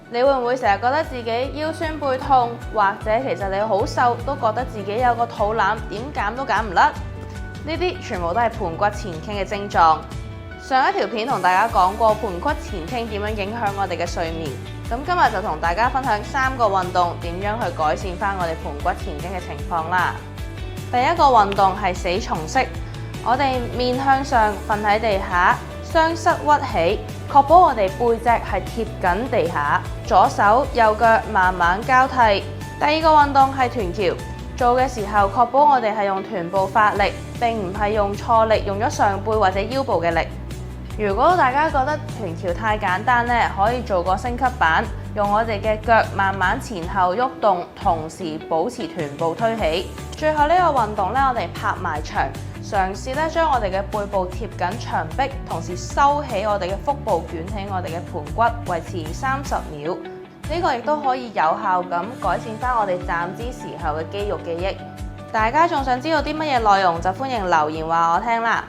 你會唔會成日覺得自己腰酸背痛，或者其實你好瘦都覺得自己有個肚腩，點減都減唔甩？呢啲全部都係盤骨前傾嘅症狀。上一條片同大家講過盤骨前傾點樣影響我哋嘅睡眠，咁今日就同大家分享3個運動點樣去改善翻我哋盤骨前傾嘅情況啦。第一個運動係死蟲式，我哋面向上瞓喺地下，雙膝屈起，確保我哋背脊係貼緊地下，左手右腳慢慢交替。第二個運動係臀橋，做嘅時候確保我哋係用臀部發力，並唔係用錯力，用咗上背或者腰部嘅力。如果大家覺得臀橋太簡單呢，可以做個升級版，用我哋嘅腳慢慢前後喐動，同時保持臀部推起。最後呢個運動呢，我哋拍埋牆，嘗試咧將我哋嘅背部貼緊牆壁，同時收起我哋嘅腹部，捲起我哋嘅盤骨，維持30秒。呢個亦都可以有效咁改善翻我哋站姿時候嘅肌肉記憶。大家仲想知道啲乜嘢內容，就歡迎留言話我聽啦。